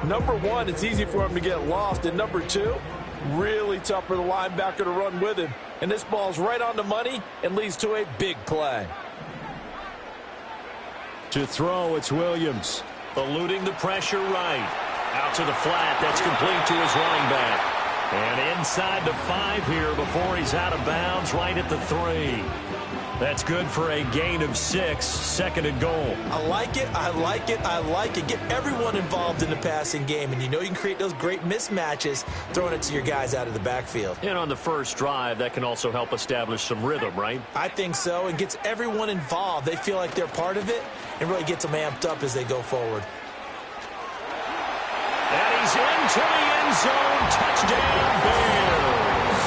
Number one, it's easy for him to get lost. And number two, really tough for the linebacker to run with him. And this ball's right on the money and leads to a big play. To throw, it's Williams. Eluding the pressure right. Out to the flat. That's complete to his running back. And inside the 5 here before he's out of bounds, right at the 3. That's good for a gain of 6, 2nd and goal. I like it, I like it, I like it. Get everyone involved in the passing game, and you know you can create those great mismatches throwing it to your guys out of the backfield. And on the first drive, that can also help establish some rhythm, right? I think so, and gets everyone involved. They feel like they're part of it, and really gets them amped up as they go forward. And he's into the end zone. Touchdown, Bears.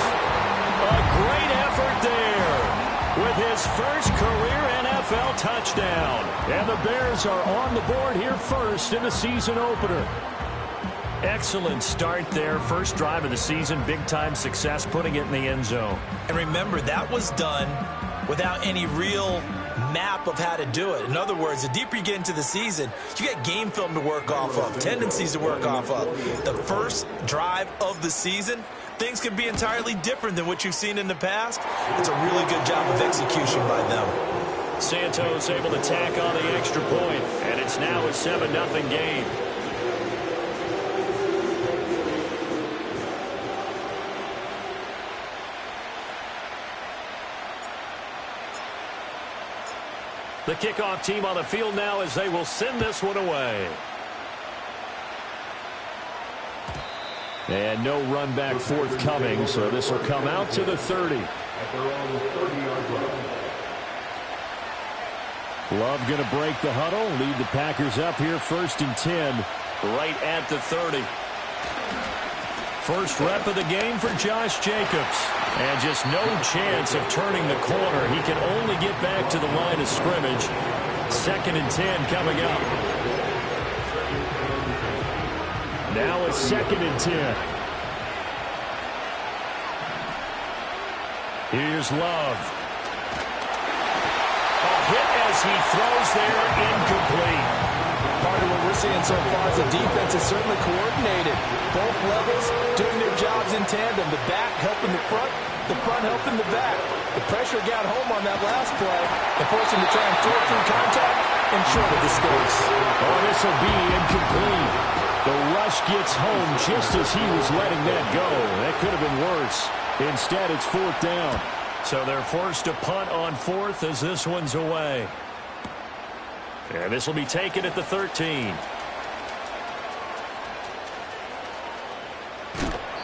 A great effort there with his first career NFL touchdown. And the Bears are on the board here first in the season opener. Excellent start there. First drive of the season. Big-time success putting it in the end zone. And remember, that was done without any real map of how to do it. In other words, the deeper you get into the season, you get game film to work off of, tendencies to work off of. The first drive of the season, things can be entirely different than what you've seen in the past. It's a really good job of execution by them. Santos able to tack on the extra point, and it's now a 7-0 game. The kickoff team on the field now as they will send this one away. And no run back forthcoming, so this will come out to the 30. Love going to break the huddle, lead the Packers up here 1st and 10. Right at the 30. First rep of the game for Josh Jacobs. And just no chance of turning the corner. He can only get back to the line of scrimmage. 2nd and 10 coming up. Now it's 2nd and 10. Here's Love. A hit as he throws there, incomplete. Part of what we're seeing so far is the defense is certainly coordinated. Both levels doing their jobs in tandem. The back helping the front helping the back. The pressure got home on that last play and forced him to try and throw through contact and short of the stakes. Oh, this will be incomplete. The rush gets home just as he was letting that go. That could have been worse. Instead, it's 4th down. So they're forced to punt on 4th as this one's away. And this will be taken at the 13.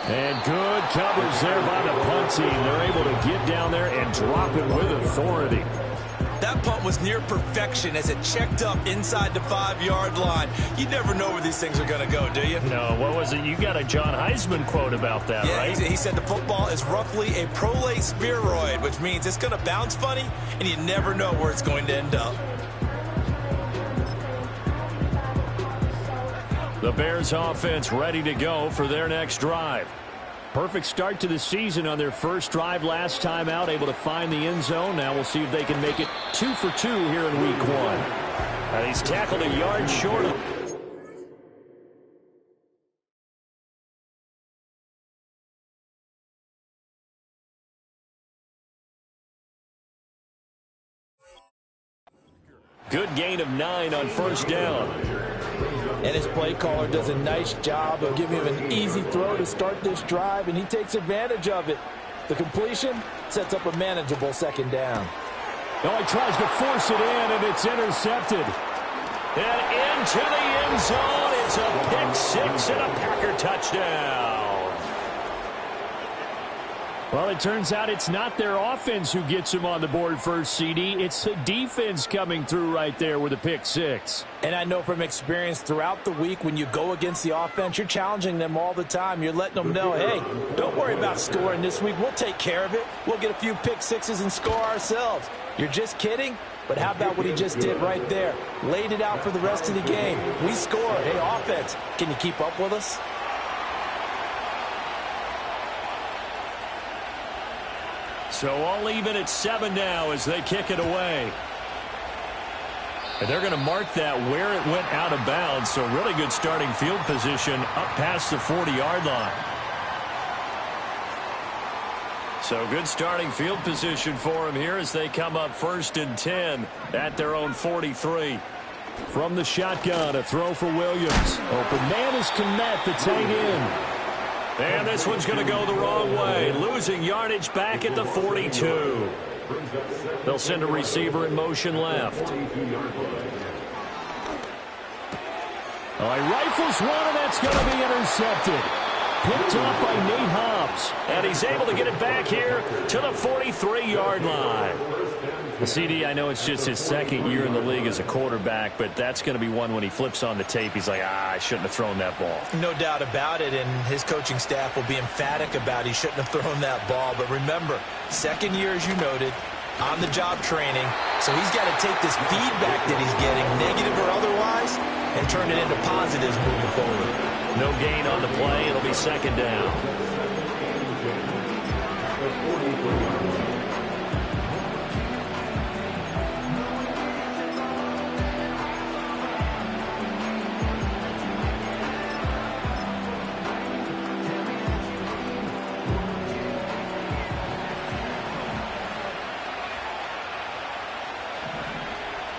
And good coverage there by the punt team. They're able to get down there and drop it with authority. That punt was near perfection as it checked up inside the 5-yard line. You never know where these things are going to go, do you? No, what was it? You got a John Heisman quote about that, right? He said the football is roughly a prolate spheroid, which means it's going to bounce funny, and you never know where it's going to end up. The Bears offense ready to go for their next drive. Perfect start to the season on their first drive last time out, able to find the end zone. Now we'll see if they can make it 2 for 2 here in week 1. And he's tackled a yard short of... Good gain of 9 on first down. And his play caller does a nice job of giving him an easy throw to start this drive, and he takes advantage of it. The completion sets up a manageable 2nd down. No, he tries to force it in, and it's intercepted. And into the end zone. It's a pick 6 and a Packer touchdown. Well, it turns out it's not their offense who gets them on the board first, CD. It's the defense coming through right there with a pick 6. And I know from experience throughout the week when you go against the offense, you're challenging them all the time. You're letting them know, hey, don't worry about scoring this week. We'll take care of it. We'll get a few pick 6s and score ourselves. You're just kidding? But how about what he just did right there? Laid it out for the rest of the game. We scored. Hey, offense, can you keep up with us? So all even at 7 now as they kick it away. And they're going to mark that where it went out of bounds, so really good starting field position up past the 40-yard line. So good starting field position for them here as they come up 1st and 10 at their own 43. From the shotgun, a throw for Williams. Open man is Kmet, the tight end. And this one's going to go the wrong way, losing yardage back at the 42. They'll send a receiver in motion left. Oh, he rifles one, and that's going to be intercepted. Picked up by Nate Hobbs. And he's able to get it back here to the 43-yard line. The CD, I know it's just his second year in the league as a quarterback, but that's going to be one when he flips on the tape. He's like, I shouldn't have thrown that ball. No doubt about it, and his coaching staff will be emphatic about he shouldn't have thrown that ball. But remember, second year, as you noted, on-the-job training. So he's got to take this feedback that he's getting, negative or otherwise, and turn it into positives moving forward. No gain on the play. It'll be 2nd down.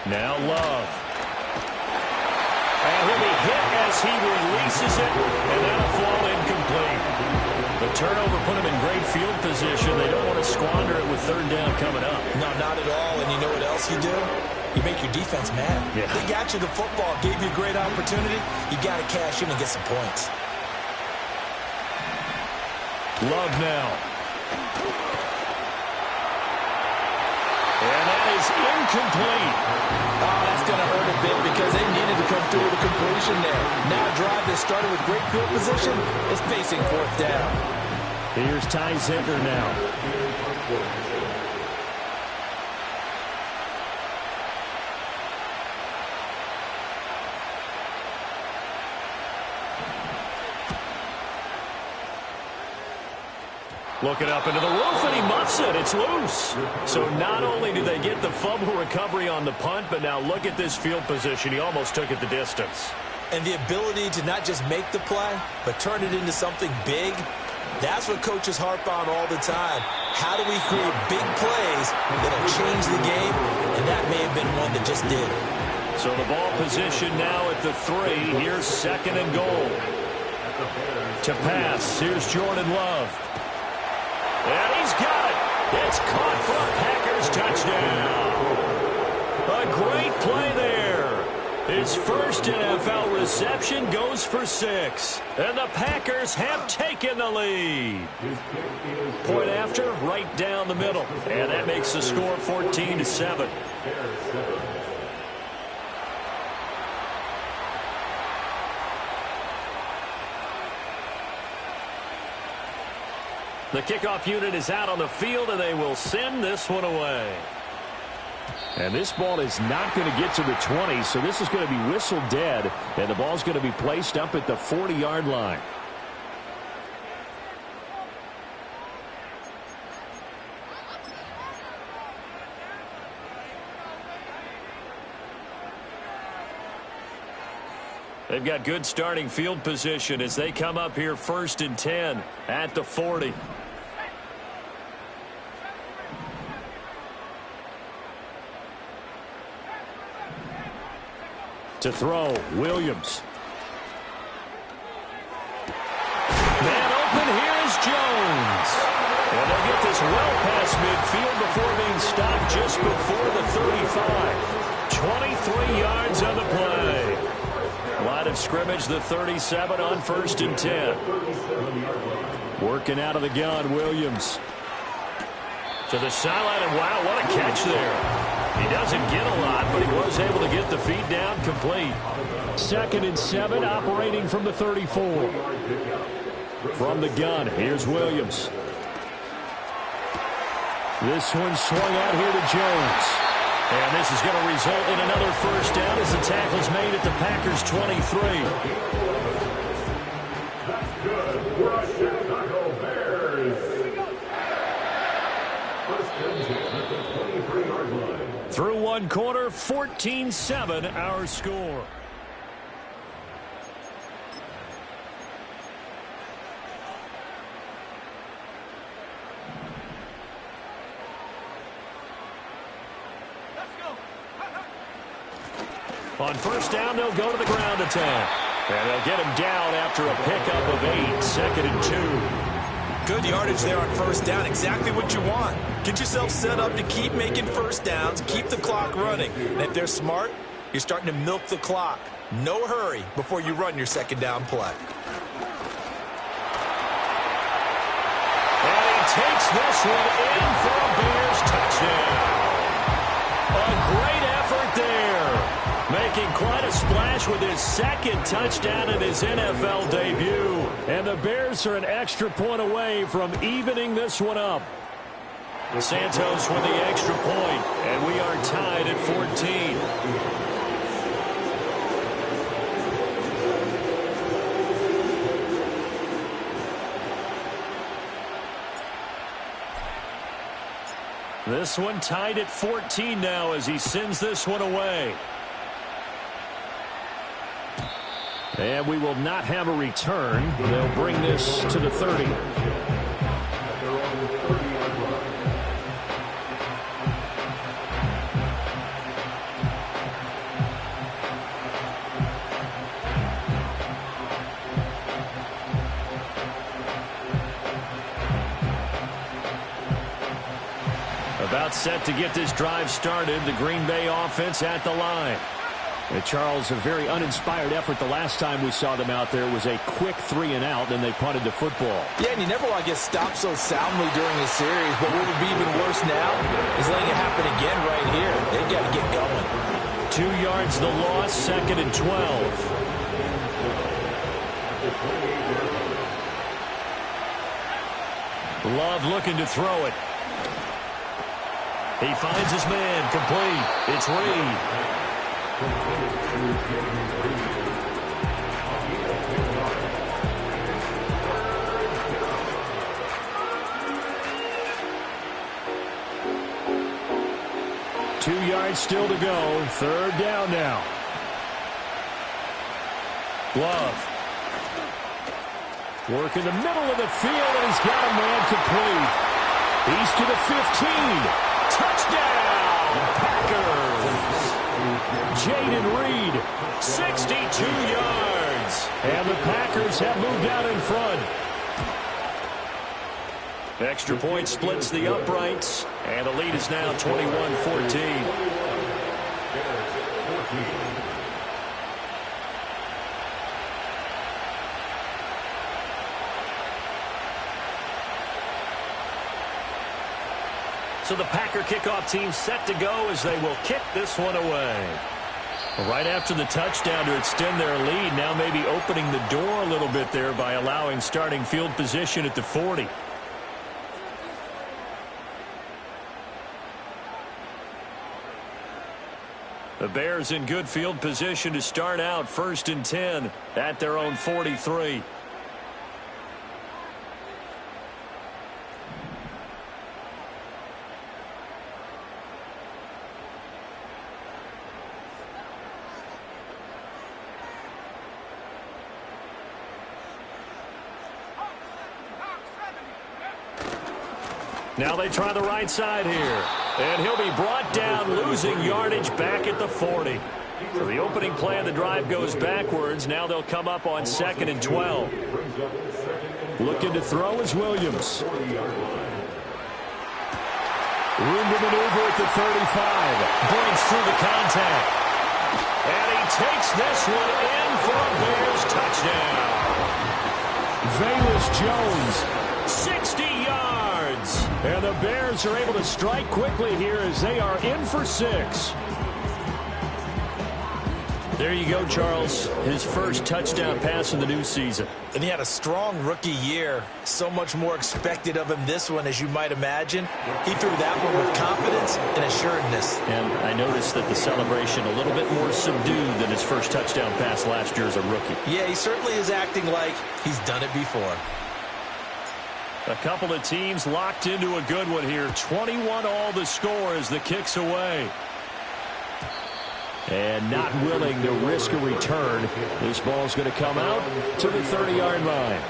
Now Love. And he'll be hit as he releases it, and that'll fall incomplete. The turnover put him in great field position. They don't want to squander it with 3rd down coming up. No, not at all. And you know what else you do? You make your defense mad. Yeah. They got you the football, gave you a great opportunity. You got to cash in and get some points. Love now. And that is incomplete. Oh, that's going to hurt a bit because they needed to come through with a completion there. Now a drive that started with great field position is facing 4th down. Here's Ty Zentner now. Looking up into the roof, and he muffs it. It's loose. So not only did they get the fumble recovery on the punt, but now look at this field position. He almost took it the distance. And the ability to not just make the play, but turn it into something big, that's what coaches harp on all the time. How do we create big plays that'll change the game? And that may have been one that just did. So the ball position now at the 3. Here's 2nd and goal. To pass, here's Jordan Love. And he's got it. It's caught for a Packers touchdown. A great play there. His first NFL reception goes for 6. And the Packers have taken the lead. Point after, right down the middle. And that makes the score 14-7. The kickoff unit is out on the field, and they will send this one away. And this ball is not going to get to the 20, so this is going to be whistled dead, and the ball's going to be placed up at the 40-yard line. They've got good starting field position as they come up here 1st and 10 at the 40. To throw, Williams. Man open, here is Jones. And they'll get this well past midfield before being stopped just before the 35. 23 yards on the play. Line of scrimmage, the 37 on 1st and 10. Working out of the gun, Williams. To the sideline, and wow, what a catch there. He doesn't get a lot, but he was able to get the feed down complete. 2nd and 7, operating from the 34. From the gun, here's Williams. This one swung out here to Jones. And this is going to result in another 1st down as the tackle's made at the Packers' 23. Through one one quarter, 14-7 our score. On first down, they'll go to the ground attack. And they'll get him down after a pickup of 8, 2nd and 2. Good yardage there on first down. Exactly what you want. Get yourself set up to keep making first downs, keep the clock running. And if they're smart, you're starting to milk the clock. No hurry before you run your second down play. And he takes this one in for a Bears touchdown. A great effort there. Making quite a splash with his second touchdown in his NFL debut. And the Bears are an extra point away from evening this one up. Santos with the extra point, and we are tied at 14. This one tied at 14 now as he sends this one away. And we will not have a return. They'll bring this to the 30. About set to get this drive started. The Green Bay offense at the line. And Charles, a very uninspired effort the last time we saw them out there was a quick 3-and-out, and they punted the football. Yeah, and you never want to get stopped so soundly during a series, but what would be even worse now is letting it happen again right here. They've got to get going. 2 yards the loss, 2nd and 12. Love looking to throw it. He finds his man, complete. It's Reed. 2 yards still to go. 3rd down now. Love. Work in the middle of the field, and he's got a man complete. He's to the 15. Touchdown, Packers. Jayden Reed, 62 yards. And the Packers have moved out in front. Extra point splits the uprights, and the lead is now 21-14. So the Packer kickoff team set to go as they will kick this one away. Right after the touchdown to extend their lead, now maybe opening the door a little bit there by allowing starting field position at the 40. The Bears in good field position to start out 1st and 10 at their own 43. Now they try the right side here. And he'll be brought down, losing yardage back at the 40. So the opening play of the drive goes backwards. Now they'll come up on 2nd and 12. Looking to throw is Williams. Room to maneuver at the 35. Breaks through the contact. And he takes this one in for a Bears touchdown. Velus Jones, 60 yards. And the Bears are able to strike quickly here as they are in for 6. There you go, Charles. His first touchdown pass in the new season. And he had a strong rookie year. So much more expected of him this one, as you might imagine. He threw that one with confidence and assuredness. And I noticed that the celebration a little bit more subdued than his first touchdown pass last year as a rookie. Yeah, he certainly is acting like he's done it before. A couple of teams locked into a good one here. 21 all the score as the kick's away. And not willing to risk a return. This ball's going to come out to the 30-yard line.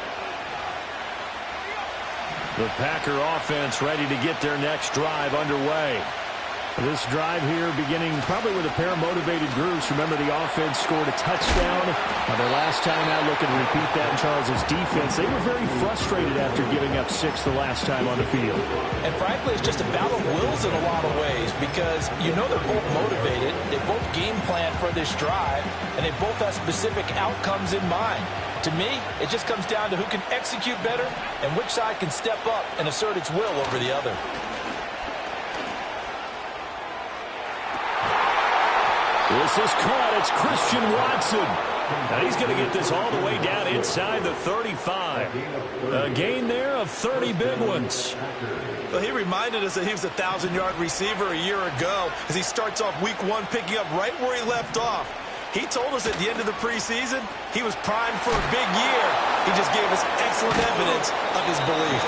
The Packer offense ready to get their next drive underway. This drive here beginning probably with a pair of motivated groups. Remember, the offense scored a touchdown. Their last time out, looking to repeat that in Charles' defense. They were very frustrated after giving up 6 the last time on the field. And frankly, it's just a battle of wills in a lot of ways because you know they're both motivated. They both game plan for this drive, and they both have specific outcomes in mind. To me, it just comes down to who can execute better and which side can step up and assert its will over the other. This is caught. It's Christian Watson. Now he's going to get this all the way down inside the 35. A gain there of 30 big ones. Well, he reminded us that he was a 1,000-yard receiver a year ago as he starts off week 1 picking up right where he left off. He told us at the end of the preseason he was primed for a big year. He just gave us excellent evidence of his belief.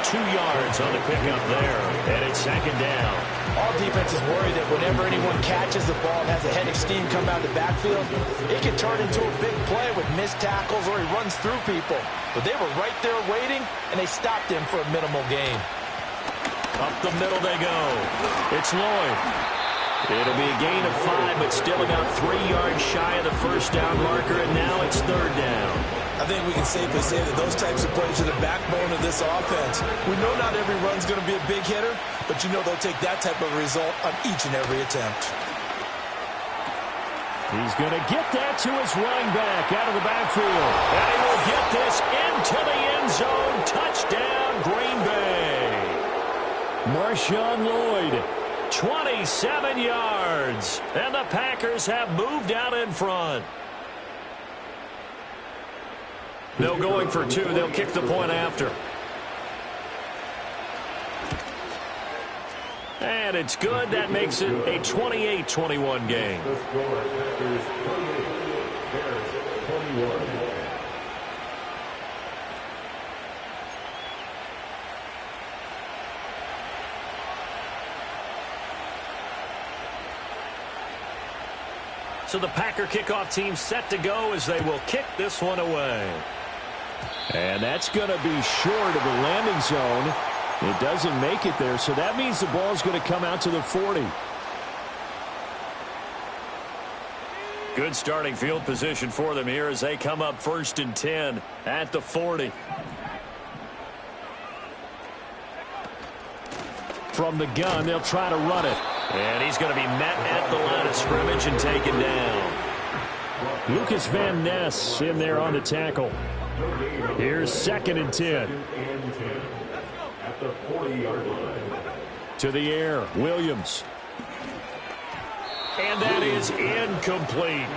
2 yards on the pickup there, and it's second down. All defenses worry that whenever anyone catches the ball and has a head of steam come out of the backfield, it can turn into a big play with missed tackles or he runs through people. But they were right there waiting, and they stopped him for a minimal gain. Up the middle they go. It's Lloyd. It'll be a gain of 5, but still about 3 yards shy of the first down marker, and now it's third down. I think we can safely say that those types of plays are the backbone of this offense. We know not every run's going to be a big hitter, but you know they'll take that type of result on each and every attempt. He's going to get that to his running back out of the backfield. And he will get this into the end zone. Touchdown, Green Bay. Marshawn Lloyd. 27 yards. And the Packers have moved out in front. They'll going for 2. They'll kick the point after. And it's good. That makes it a 28-21 game. So the Packer kickoff team set to go as they will kick this one away. And that's going to be short of the landing zone. It doesn't make it there, so that means the ball's going to come out to the 40. Good starting field position for them here as they come up 1st and 10 at the 40. From the gun, they'll try to run it. And he's going to be met at the line of scrimmage and taken down. Lucas Van Ness in there on the tackle. Here's 2nd and 10. At the 40-yard line. To the air, Williams. And that is incomplete.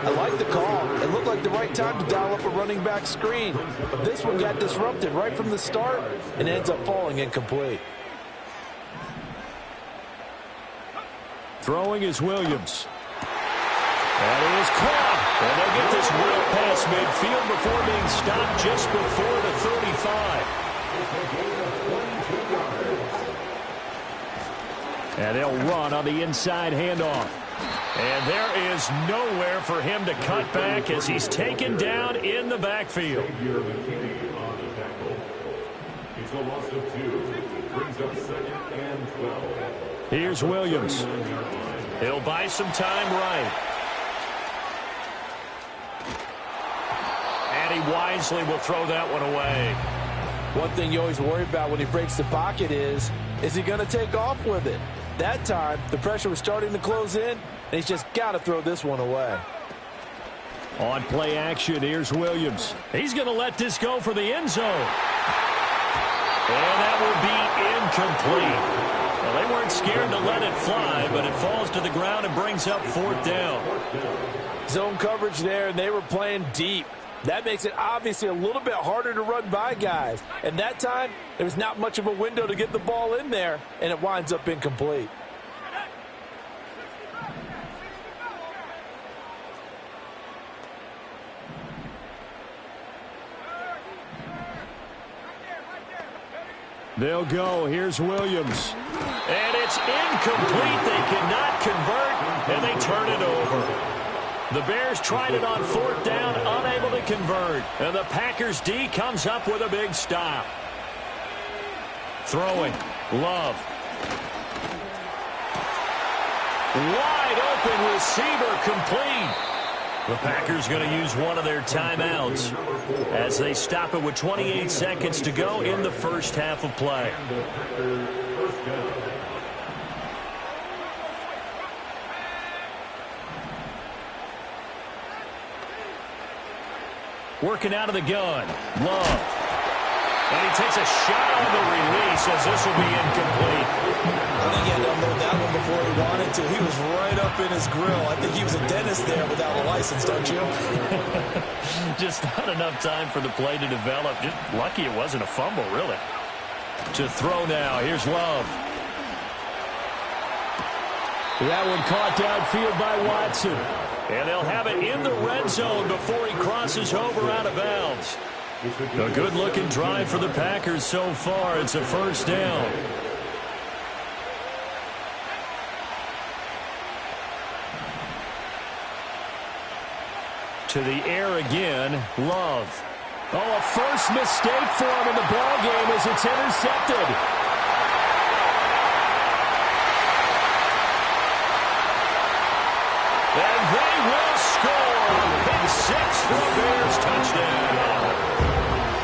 I like the call. It looked like the right time to dial up a running back screen. But this one got disrupted right from the start and ends up falling incomplete. Throwing is Williams. That is caught. And they'll get this well past midfield before being stopped just before the 35. And they'll run on the inside handoff. And there is nowhere for him to cut back as he's taken down in the backfield. It's a loss of 2. Brings up 2nd and 12. Here's Williams. He'll buy some time right. And he wisely will throw that one away. One thing you always worry about when he breaks the pocket is he going to take off with it? That time, the pressure was starting to close in, and he's just got to throw this one away. On play action, here's Williams. He's going to let this go for the end zone. And that will be incomplete. Well, they weren't scared to let it fly, but it falls to the ground and brings up 4th down. Zone coverage there, and they were playing deep. That makes it obviously a little bit harder to run by guys. And that time, there was not much of a window to get the ball in there, and it winds up incomplete. They'll go. Here's Williams. And it's incomplete. They cannot convert, and they turn it over. The Bears tried it on 4th down, unable to convert. And the Packers D comes up with a big stop. Throwing. Love. Wide open receiver, complete. The Packers going to use one of their timeouts as they stop it with 28 seconds to go in the first half of play. Working out of the gun. Love. And he takes a shot on the release as this will be incomplete. I think he had to unload that one before he wanted to. He was right up in his grill. I think he was a dentist there without a license, don't you? Just not enough time for the play to develop. Just lucky it wasn't a fumble, really. To throw now. Here's Love. That one caught downfield by Watson. And they'll have it in the red zone before he crosses over out of bounds. A good-looking drive for the Packers so far. It's a first down. To the air again, Love. Oh, a first mistake for him in the ball game as it's intercepted. And they will score. Pick 6 for the Bears, touchdown.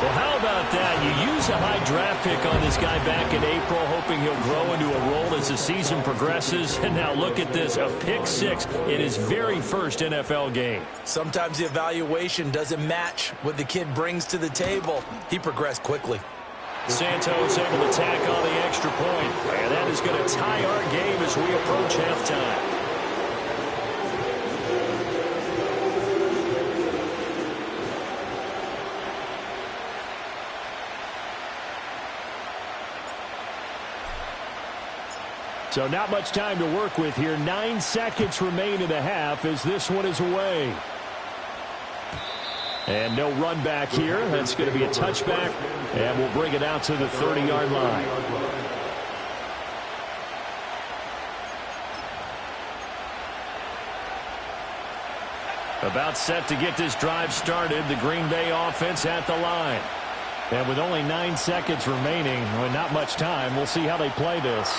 Well, how about that? You use a high draft pick on this guy back in April, hoping he'll grow into a role as the season progresses. And now look at this, a pick 6 in his very first NFL game. Sometimes the evaluation doesn't match what the kid brings to the table. He progressed quickly. Santos able to tack on the extra point. And that is going to tie our game as we approach halftime. So not much time to work with here. 9 seconds remain in the half as this one is away. And no run back here. That's going to be a touchback. And we'll bring it out to the 30-yard line. About set to get this drive started. The Green Bay offense at the line. And with only 9 seconds remaining, well, not much time, we'll see how they play this.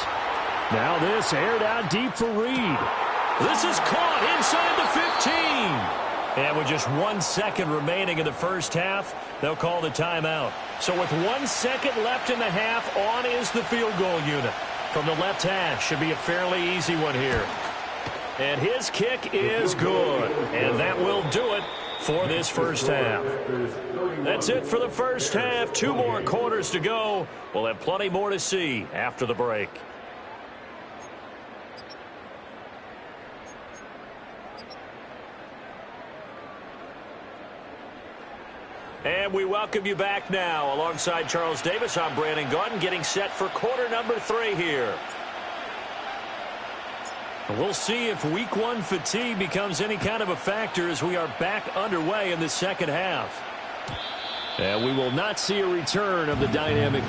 Now this aired out deep for Reed. This is caught inside the 15. And with just 1 second remaining in the first half, they'll call the timeout. So with 1 second left in the half, on is the field goal unit. From the left hash, should be a fairly easy one here. And his kick is good. And that will do it for this first half. That's it for the first half. 2 more quarters to go. We'll have plenty more to see after the break. And we welcome you back now. Alongside Charles Davis, I'm Brandon Gaudin, getting set for quarter number 3 here. And we'll see if week 1 fatigue becomes any kind of a factor as we are back underway in the second half. And we will not see a return of the dynamic.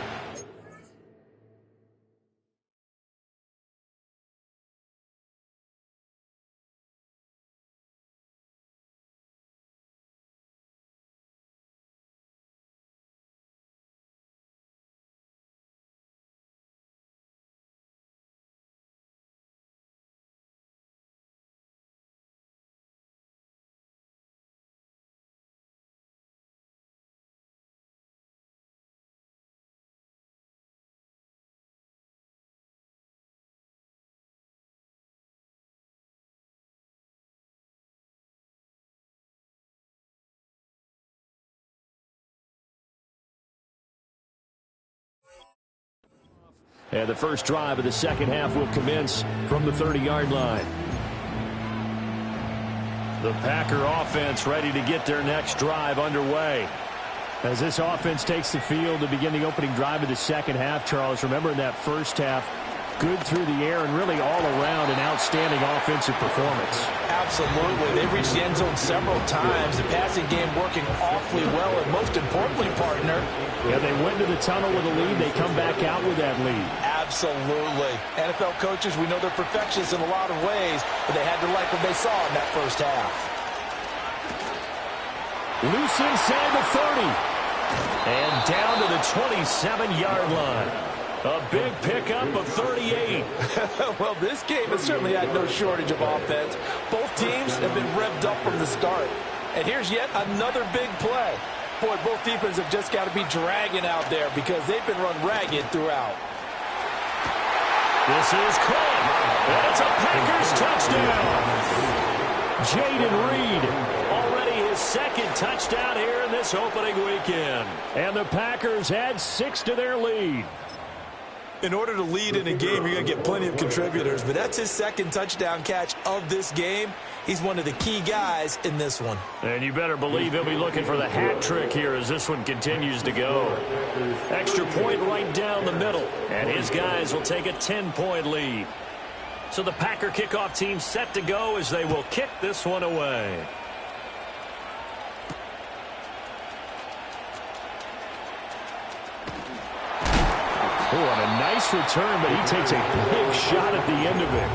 And the first drive of the second half will commence from the 30-yard line. The Packer offense ready to get their next drive underway. As this offense takes the field to begin the opening drive of the second half, Charles, remember in that first half, good through the air and really all around an outstanding offensive performance. Absolutely. They reached the end zone several times. The passing game working awfully well. And most importantly, partner, yeah, they went to the tunnel with a lead. They come back out with that lead. Absolutely. NFL coaches, we know they're perfectionists in a lot of ways, but they had to like what they saw in that first half. Loose inside the 30. And down to the 27-yard line. A big pickup of 38. Well, this game has certainly had no shortage of offense. Both teams have been revved up from the start. And here's yet another big play. Boy, both defenses have just got to be dragging out there because they've been run ragged throughout. This is caught. And it's a Packers touchdown. Jaden Reed. Already his second touchdown here in this opening weekend. And the Packers add 6 to their lead. In order to lead in a game, you're going to get plenty of contributors, but that's his second touchdown catch of this game. He's one of the key guys in this one. And you better believe he'll be looking for the hat trick here as this one continues to go. Extra point right down the middle, and his guys will take a 10-point lead. So the Packer kickoff team set to go as they will kick this one away. Oh, and a nice return, but he takes a big shot at the end of it.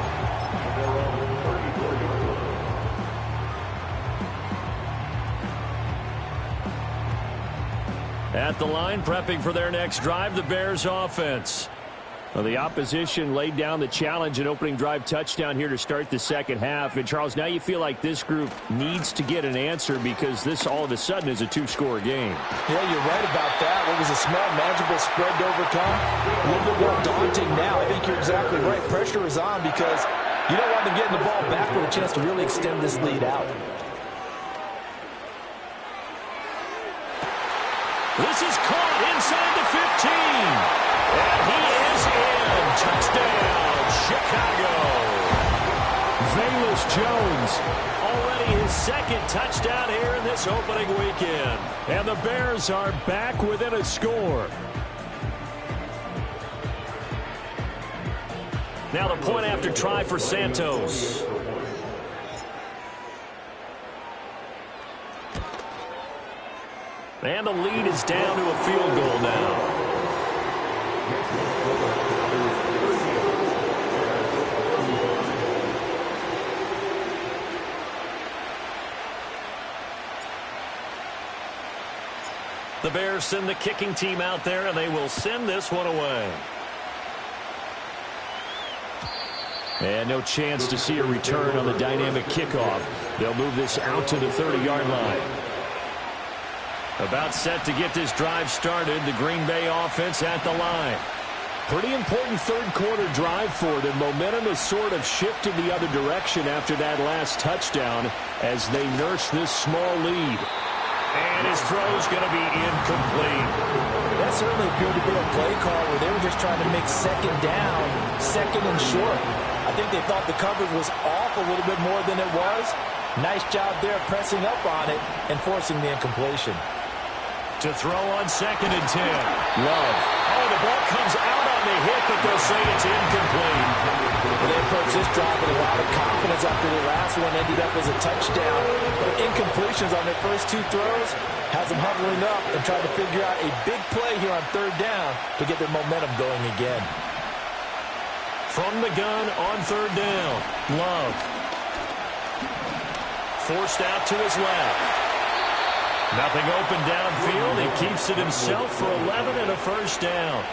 At the line, prepping for their next drive, the Bears offense. Well, the opposition laid down the challenge and opening drive touchdown here to start the second half. And, Charles, now you feel like this group needs to get an answer because this all of a sudden is a 2-score game. Yeah, you're right about that. What was a small, manageable spread to overcome? A little bit more daunting now. I think you're exactly right. Pressure is on because you don't want them getting the ball back with a chance to really extend this lead out. This is caught inside the 15. And he is in. Touchdown, Chicago. Velus Jones. Already his second touchdown here in this opening weekend. And the Bears are back within a score. Now the point after try for Santos. And the lead is down to a field goal now. The Bears send the kicking team out there, and they will send this one away. And no chance to see a return on the dynamic kickoff. They'll move this out to the 30-yard line. About set to get this drive started, the Green Bay offense at the line. Pretty important third-quarter drive for them. Momentum has sort of shifted the other direction after that last touchdown as they nurse this small lead. And his throw's going to be incomplete. That certainly appeared to be a play call where they were just trying to make second down, second and short. I think they thought the coverage was off a little bit more than it was. Nice job there pressing up on it and forcing the incompletion. To throw on 2nd and 10. Love. Oh, the ball comes out on the hit, but they'll say it's incomplete. Well, they approached this drive with a lot of confidence after the last one ended up as a touchdown. But incompletions on their first 2 throws has them huddling up and trying to figure out a big play here on 3rd down to get their momentum going again. From the gun on 3rd down, Love. Forced out to his left. Nothing open downfield. He keeps it himself for 11 and a first down.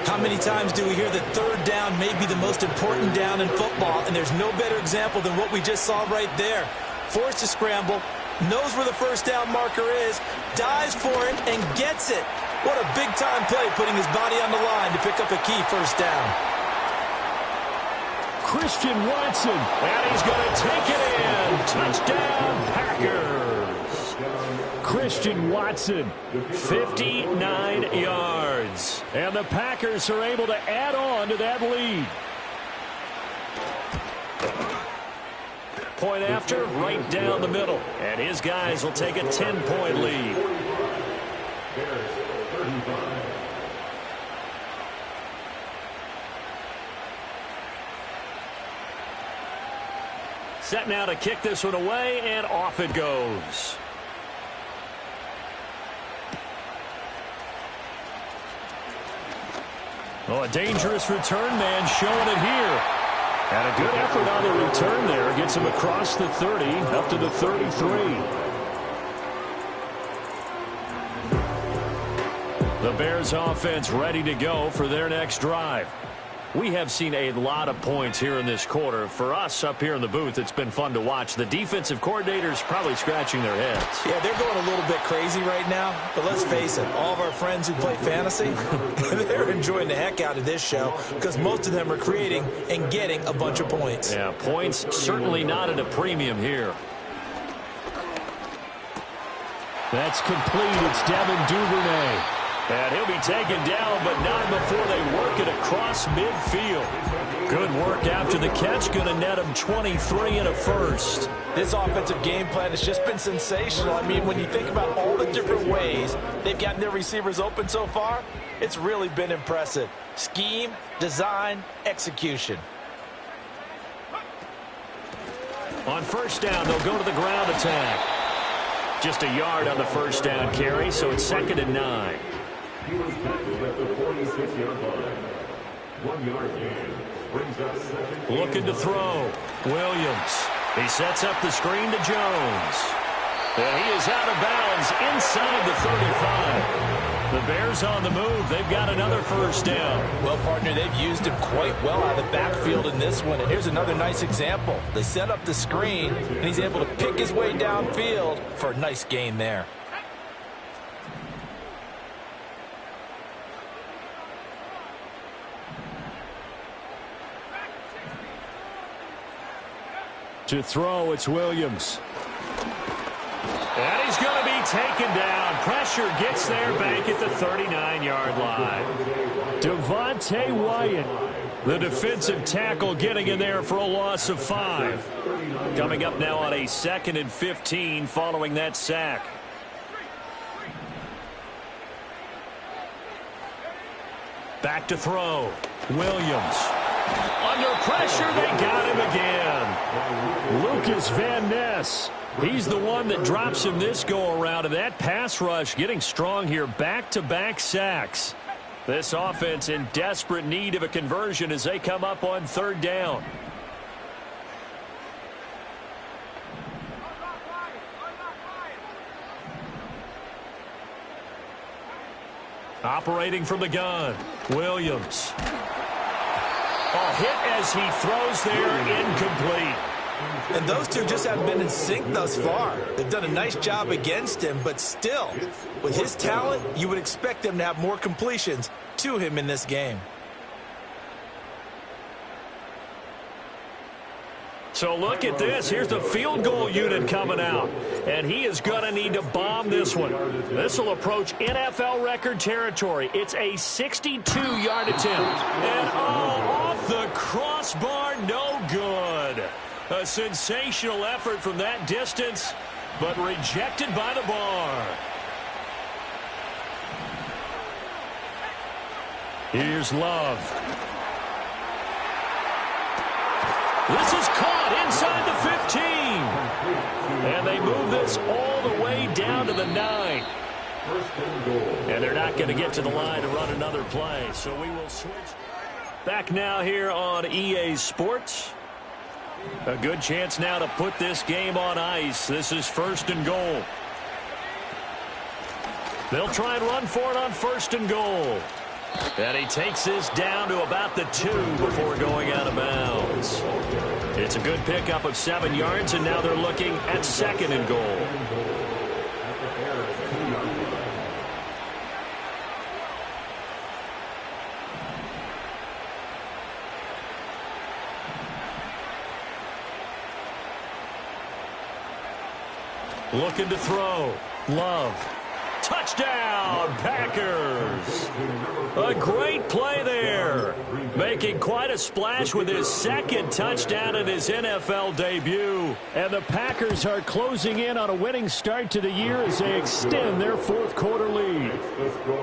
How many times do we hear that 3rd down may be the most important down in football, and there's no better example than what we just saw right there. Forced to scramble, knows where the first down marker is, dives for it, and gets it. What a big-time play, putting his body on the line to pick up a key first down. Christian Watson. And he's going to take it in. Touchdown, Packers. Christian Watson. 59 yards. And the Packers are able to add on to that lead. Point after, right down the middle. And his guys will take a 10-point lead. Set now to kick this one away, and off it goes. Oh, a dangerous return man showing it here. And a good effort on the return there. Gets him across the 30, up to the 33. The Bears offense ready to go for their next drive. We have seen a lot of points here in this quarter. For us up here in the booth, it's been fun to watch. The defensive coordinators probably scratching their heads. Yeah, they're going a little bit crazy right now. But let's face it, all of our friends who play fantasy, they're enjoying the heck out of this show because most of them are creating and getting a bunch of points. Yeah, points certainly not at a premium here. That's complete. It's Devin Duvernay. And he'll be taken down, but not before they work it across midfield. Good work after the catch. Going to net him 23 and a first. This offensive game plan has just been sensational. I mean, when you think about all the different ways they've gotten their receivers open so far, it's really been impressive. Scheme, design, execution. On first down, they'll go to the ground attack. Just a yard on the first down carry, so it's 2nd and 9. He was tackled at the 46-yard line. 1 yard gain. Brings up 2nd. Looking to throw. Williams. He sets up the screen to Jones. And he is out of bounds inside the 35. The Bears on the move. They've got another first down. Well, partner, they've used him quite well out of the backfield in this one. And here's another nice example. They set up the screen, and he's able to pick his way downfield for a nice gain there. To throw, it's Williams. And he's going to be taken down. Pressure gets there back at the 39-yard line. Devontae Wyatt. The defensive tackle getting in there for a loss of 5. Coming up now on a 2nd and 15 following that sack. Back to throw. Williams. Under pressure, they got him again. Lucas Van Ness. He's the one that drops him this go-around, and that pass rush getting strong here. Back-to-back sacks. This offense in desperate need of a conversion as they come up on 3rd down. Operating from the gun, Williams. A hit as he throws there, incomplete. And those two just haven't been in sync thus far. They've done a nice job against him, but still, with his talent, you would expect them to have more completions to him in this game. So look at this. Here's the field goal unit coming out. And he is going to need to bomb this one. This will approach NFL record territory. It's a 62-yard attempt. And off the crossbar, no good. A sensational effort from that distance, but rejected by the bar. Here's Love. This is caught inside the 15. And they move this all the way down to the 9. And they're not going to get to the line to run another play. So we will switch. Back now here on EA Sports. A good chance now to put this game on ice. This is 1st and goal. They'll try and run for it on 1st and goal. And he takes this down to about the 2 before going out of bounds. It's a good pickup of 7 yards, and now they're looking at 2nd and goal. Looking to throw. Love. Touchdown, Packers. A great play there. Making quite a splash with his 2nd touchdown in his NFL debut. And the Packers are closing in on a winning start to the year as they extend their 4th quarter lead.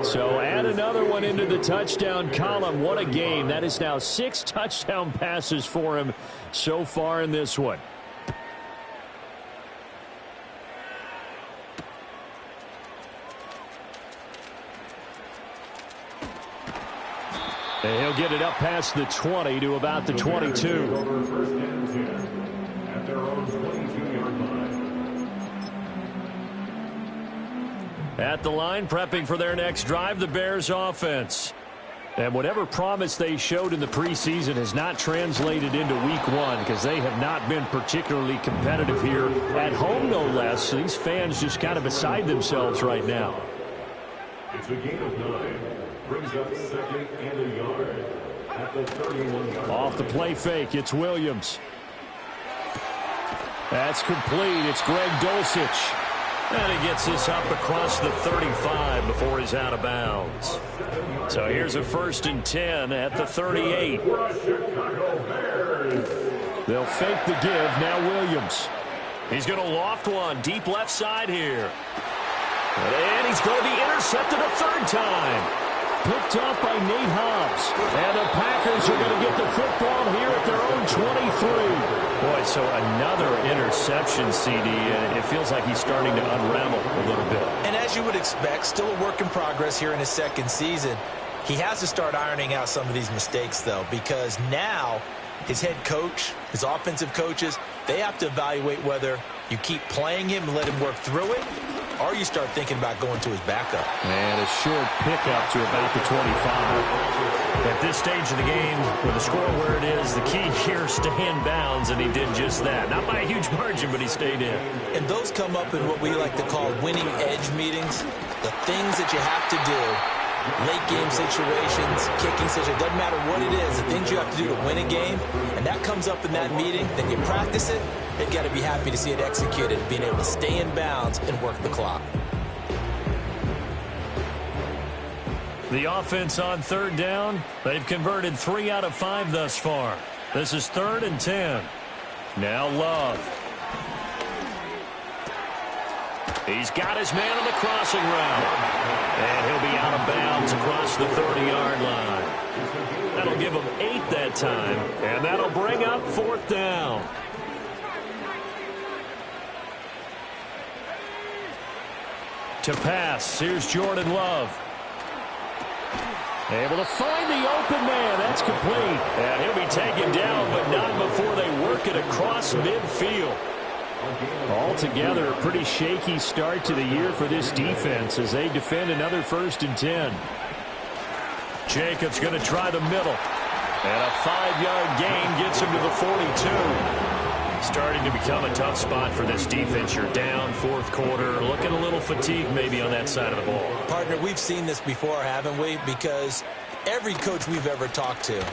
So add another one into the touchdown column. What a game. That is now 6 touchdown passes for him so far in this one. And he'll get it up past the 20 to about the 22. Over first and 10 at their own 22-yard line. At the line, prepping for their next drive, the Bears offense. And whatever promise they showed in the preseason has not translated into week one because they have not been particularly competitive here at home, no less. So these fans just kind of beside themselves right now. It's a gain of 9. Brings up second and a yard at the 31-yard line. Off the play fake, it's Williams. That's complete. It's Greg Dulcich. And he gets this up across the 35 before he's out of bounds. So here's a 1st and 10 at the 38. They'll fake the give. Now Williams. He's going to loft one deep left side here. And he's going to be intercepted a 3rd time. Picked up by Nate Hobbs. And the Packers are going to get the football here at their own 23. Boy, so another interception, CD, and it feels like he's starting to unravel a little bit. And as you would expect, still a work in progress here in his 2nd season. He has to start ironing out some of these mistakes, though, because now his head coach, his offensive coaches, they have to evaluate whether you keep playing him and let him work through it, or you start thinking about going to his backup. And a short pickup to about the 25. At this stage of the game, with the score where it is, the key here, stay in bounds, and he did just that. Not by a huge margin, but he stayed in. And those come up in what we like to call winning edge meetings. The things that you have to do, late game situations, kicking situations, doesn't matter what it is, the things you have to do to win a game, and that comes up in that meeting, then you practice it, they've got to be happy to see it executed, being able to stay in bounds and work the clock. The offense on 3rd down, they've converted 3 out of 5 thus far. This is 3rd and 10. Now Love. He's got his man on the crossing route. And he'll be out of bounds across the 30-yard line. That'll give him 8 that time, and that'll bring up 4th down. To pass, here's Jordan Love. Able to find the open man. That's complete. And he'll be taken down, but not before they work it across midfield. Altogether, a pretty shaky start to the year for this defense as they defend another 1st and 10. Jacobs going to try the middle. And a 5-yard gain gets him to the 42. Starting to become a tough spot for this defense. You're down 4th quarter, looking a little fatigued maybe on that side of the ball. Partner, we've seen this before, haven't we? Because every coach we've ever talked to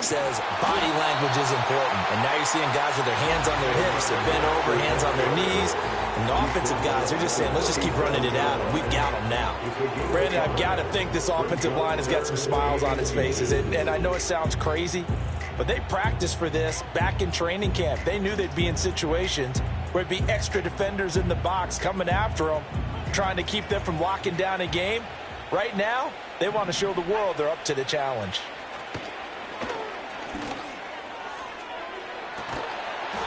says body language is important. And now you're seeing guys with their hands on their hips, they're bent over, hands on their knees. And the offensive guys, they're just saying, let's just keep running it out. And we've got them now. Brandon, I've got to think this offensive line has got some smiles on its faces. And I know it sounds crazy, but they practiced for this back in training camp. They knew they'd be in situations where it'd be extra defenders in the box coming after them, trying to keep them from locking down a game. Right now, they want to show the world they're up to the challenge.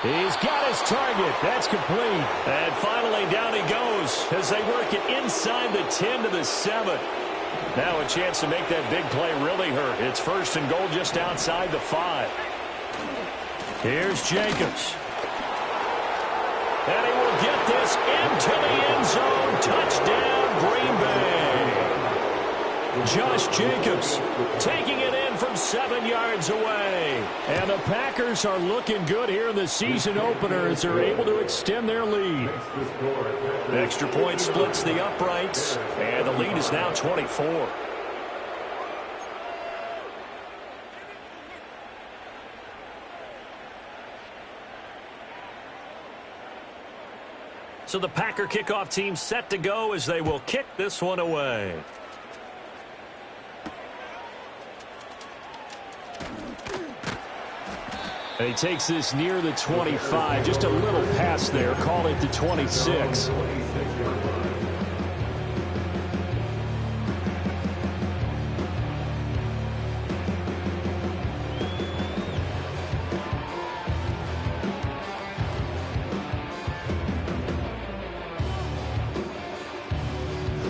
He's got his target. That's complete. And finally down he goes as they work it inside the 10 to the 7. Now a chance to make that big play really hurt. It's 1st and goal just outside the 5. Here's Jacobs. And he will get this into the end zone. Touchdown, Green Bay. Josh Jacobs taking it in from 7 yards away. And the Packers are looking good here in the season opener as they're able to extend their lead. The extra point splits the uprights, and the lead is now 24. So the Packer kickoff team set to go as they will kick this one away. And he takes this near the 25. Just a little pass there. Call it the 26.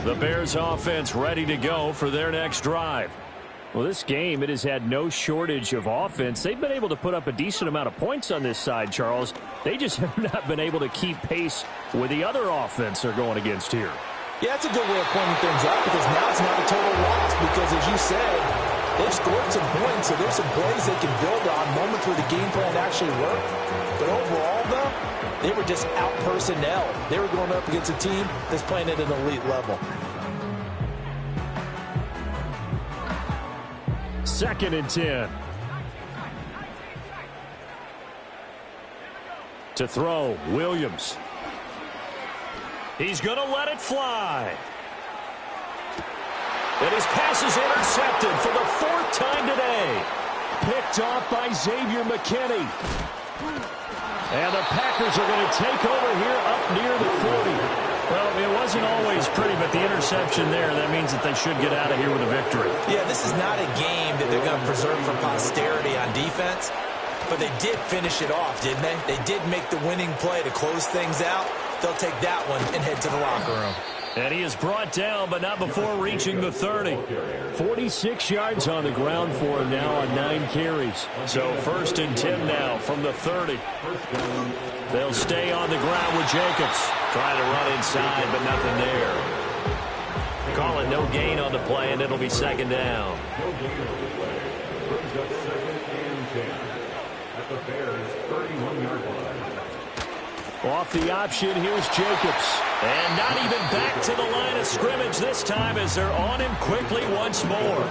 The Bears offense ready to go for their next drive. Well, this game, it has had no shortage of offense. They've been able to put up a decent amount of points on this side, Charles. They just have not been able to keep pace with the other offense they're going against here. Yeah, that's a good way of pointing things out because now it's not a total loss because, as you said, they've scored some points, so there's some plays they can build on, moments where the game plan actually worked. But overall, though, they were just out-personnel. They were going up against a team that's playing at an elite level. 2nd and 10. To throw, Williams. He's going to let it fly. And his pass is intercepted for the 4th time today. Picked off by Xavier McKinney. And the Packers are going to take over here up near the 40. Well, it wasn't always pretty, but the interception there, that means that they should get out of here with a victory. Yeah, this is not a game that they're going to preserve for posterity on defense, but they did finish it off, didn't they? They did make the winning play to close things out. They'll take that one and head to the locker room. And he is brought down, but not before reaching the 30. 46 yards on the ground for him now on 9 carries. So 1st and 10 now from the 30. They'll stay on the ground with Jacobs. Trying to run inside, but nothing there. Call it no gain on the play, and it'll be 2nd down. No gain on the play. Brings up 2nd and 10 at the Bears' 31-yard line. Off the option, here's Jacobs. And not even back to the line of scrimmage this time as they're on him quickly once more.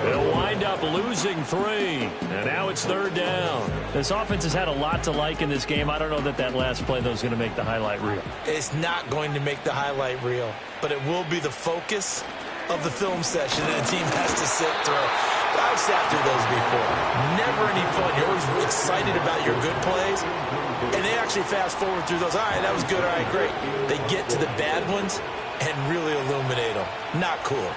They'll wind up losing 3. And now it's 3rd down. This offense has had a lot to like in this game. I don't know that that last play, though, is going to make the highlight reel. It's not going to make the highlight reel, but it will be the focus of the film session that a team has to sit through. I've sat through those before. Never any fun. You're always excited about your good plays, and they actually fast forward through those. All right, that was good. All right, great. They get to the bad ones and really illuminate them. Not cool.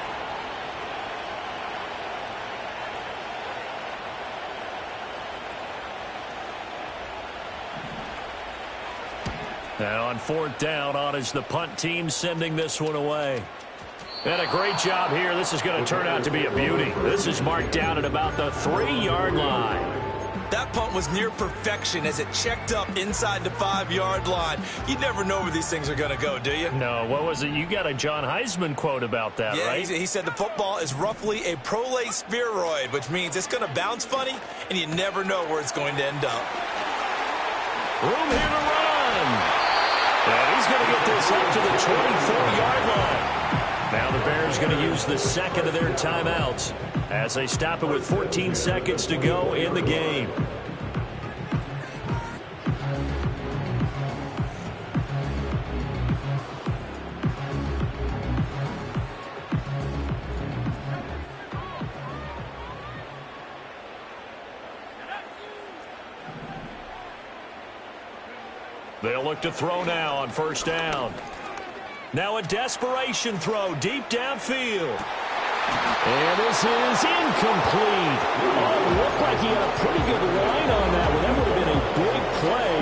Now on 4th down, on is the punt team sending this one away. And a great job here. This is going to turn out to be a beauty. This is marked down at about the 3-yard line. That punt was near perfection as it checked up inside the 5-yard line. You never know where these things are going to go, do you? No, what was it? You got a John Heisman quote about that, yeah, right? He said the football is roughly a prolate spheroid, which means it's going to bounce funny, and you never know where it's going to end up. Room here to run. And he's going to get this up to the 24-yard line. Now the Bears going to use the 2nd of their timeouts as they stop it with 14 seconds to go in the game. They'll look to throw now on 1st down. Now a desperation throw deep downfield. And this is incomplete. Oh, it looked like he had a pretty good line on that one. That would have been a big play,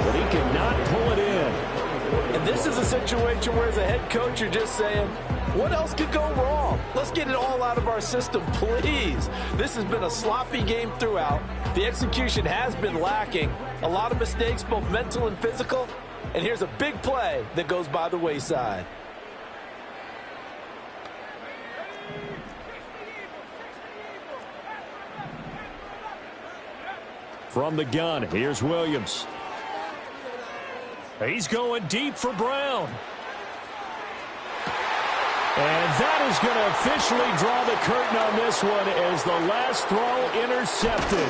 but he could not pull it in. And this is a situation where as a head coach you're just saying, what else could go wrong? Let's get it all out of our system, please. This has been a sloppy game throughout. The execution has been lacking. A lot of mistakes, both mental and physical. And here's a big play that goes by the wayside. From the gun, here's Williams. He's going deep for Brown. And that is going to officially draw the curtain on this one as the last throw intercepted.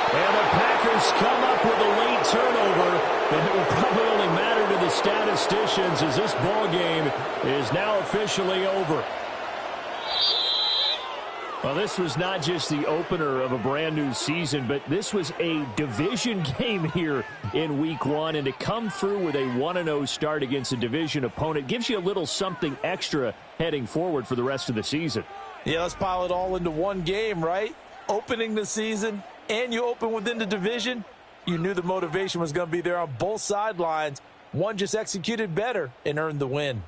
And the Packers come up with a late turnover, and it will probably only matter to the statisticians as this ball game is now officially over. Well, this was not just the opener of a brand new season, but this was a division game here in Week 1. And to come through with a 1-0 start against a division opponent gives you a little something extra heading forward for the rest of the season. Yeah, let's pile it all into one game, right? Opening the season, and you open within the division. You knew the motivation was going to be there on both sidelines. One just executed better and earned the win.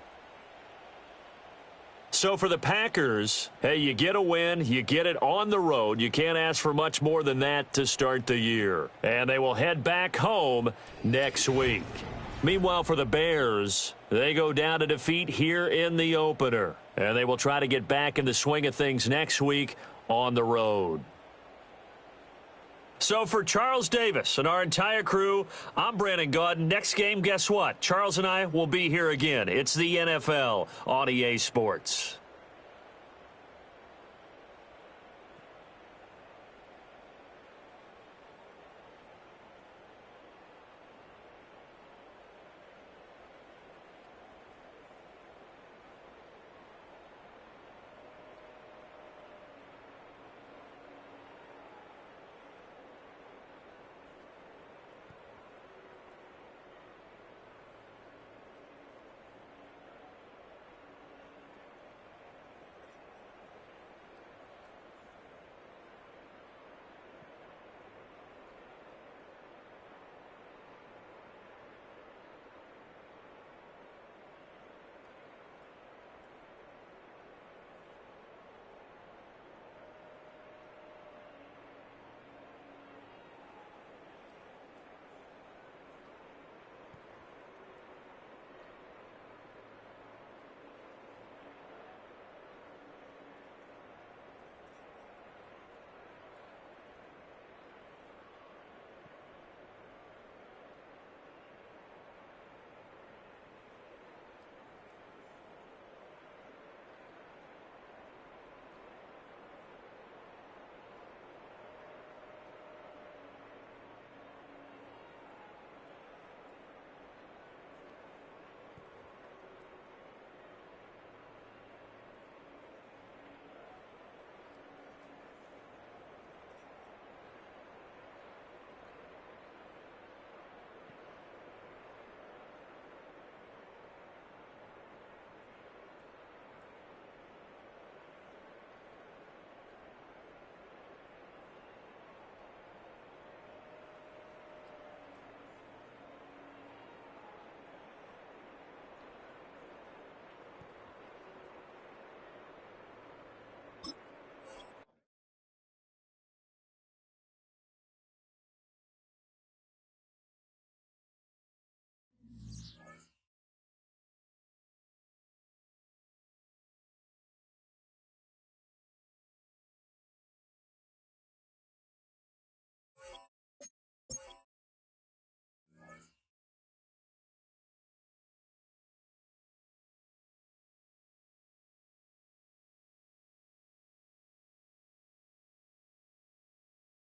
So for the Packers, hey, you get a win, you get it on the road. You can't ask for much more than that to start the year. And they will head back home next week. Meanwhile, for the Bears, they go down to defeat here in the opener. And they will try to get back in the swing of things next week on the road. So for Charles Davis and our entire crew, I'm Brandon Gaudin. Next game, guess what? Charles and I will be here again. It's the NFL on EA Sports.